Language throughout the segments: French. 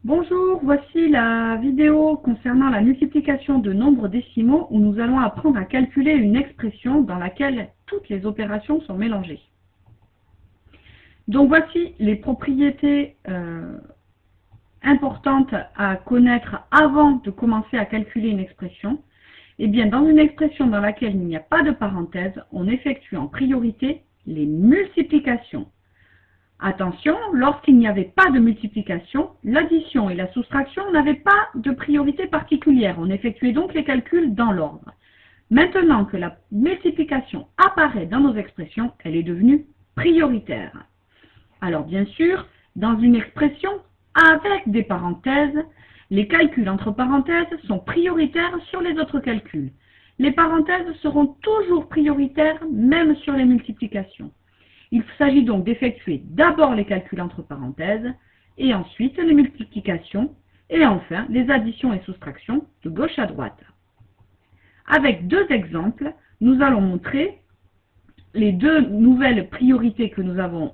Bonjour, voici la vidéo concernant la multiplication de nombres décimaux où nous allons apprendre à calculer une expression dans laquelle toutes les opérations sont mélangées. Donc voici les propriétés importantes à connaître avant de commencer à calculer une expression. Eh bien, dans une expression dans laquelle il n'y a pas de parenthèse, on effectue en priorité les multiplications. Attention, lorsqu'il n'y avait pas de multiplication, l'addition et la soustraction n'avaient pas de priorité particulière. On effectuait donc les calculs dans l'ordre. Maintenant que la multiplication apparaît dans nos expressions, elle est devenue prioritaire. Alors bien sûr, dans une expression avec des parenthèses, les calculs entre parenthèses sont prioritaires sur les autres calculs. Les parenthèses seront toujours prioritaires même sur les multiplications. Il s'agit donc d'effectuer d'abord les calculs entre parenthèses et ensuite les multiplications et enfin les additions et soustractions de gauche à droite. Avec deux exemples, nous allons montrer les deux nouvelles priorités que nous avons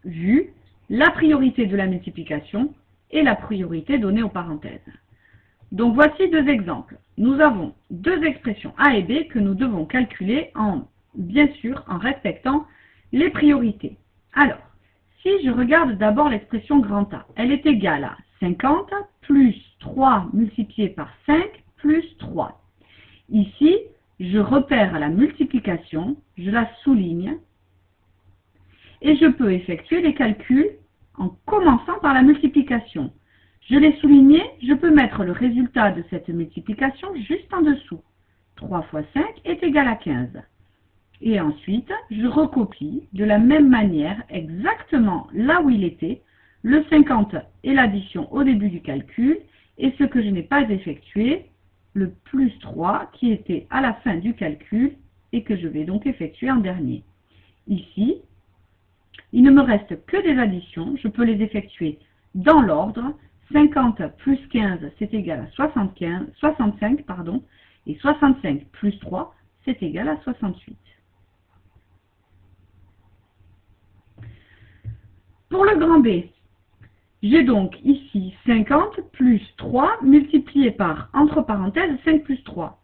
vues, la priorité de la multiplication et la priorité donnée aux parenthèses. Donc voici deux exemples. Nous avons deux expressions A et B que nous devons calculer bien sûr en respectant les priorités. Alors, si je regarde d'abord l'expression grand A, elle est égale à 50 plus 3 multiplié par 5 plus 3. Ici, je repère la multiplication, je la souligne, et je peux effectuer les calculs en commençant par la multiplication. Je l'ai souligné, je peux mettre le résultat de cette multiplication juste en dessous. 3 fois 5 est égal à 15. Et ensuite, je recopie de la même manière, exactement là où il était, le 50 et l'addition au début du calcul, et ce que je n'ai pas effectué, le plus 3 qui était à la fin du calcul et que je vais donc effectuer en dernier. Ici, il ne me reste que des additions, je peux les effectuer dans l'ordre. 50 plus 15, c'est égal à 65, et 65 plus 3, c'est égal à 68. Pour le grand B, j'ai donc ici 50 plus 3 multiplié par, entre parenthèses, 5 plus 3.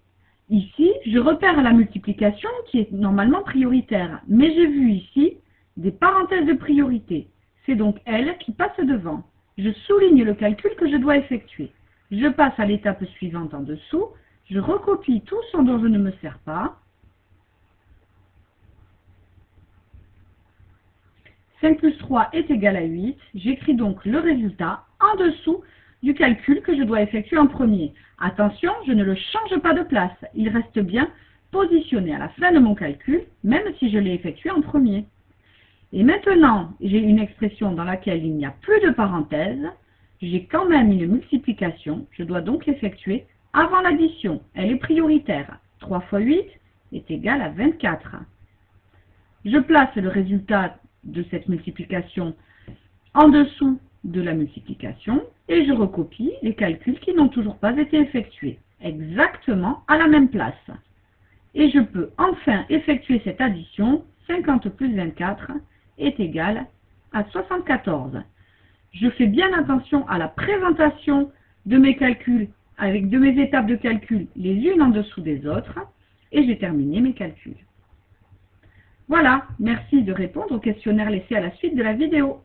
Ici, je repère la multiplication qui est normalement prioritaire, mais j'ai vu ici des parenthèses de priorité. C'est donc elle qui passe devant. Je souligne le calcul que je dois effectuer. Je passe à l'étape suivante en dessous, je recopie tout ce dont je ne me sers pas. 5 plus 3 est égal à 8. J'écris donc le résultat en dessous du calcul que je dois effectuer en premier. Attention, je ne le change pas de place. Il reste bien positionné à la fin de mon calcul, même si je l'ai effectué en premier. Et maintenant, j'ai une expression dans laquelle il n'y a plus de parenthèses. J'ai quand même une multiplication. Je dois donc l'effectuer avant l'addition. Elle est prioritaire. 3 fois 8 est égal à 24. Je place le résultat de cette multiplication en dessous de la multiplication et je recopie les calculs qui n'ont toujours pas été effectués, exactement à la même place. Et je peux enfin effectuer cette addition. 50 plus 24 est égal à 74. Je fais bien attention à la présentation de mes calculs avec de mes étapes de calcul les unes en dessous des autres et j'ai terminé mes calculs. Voilà, merci de répondre au questionnaire laissé à la suite de la vidéo.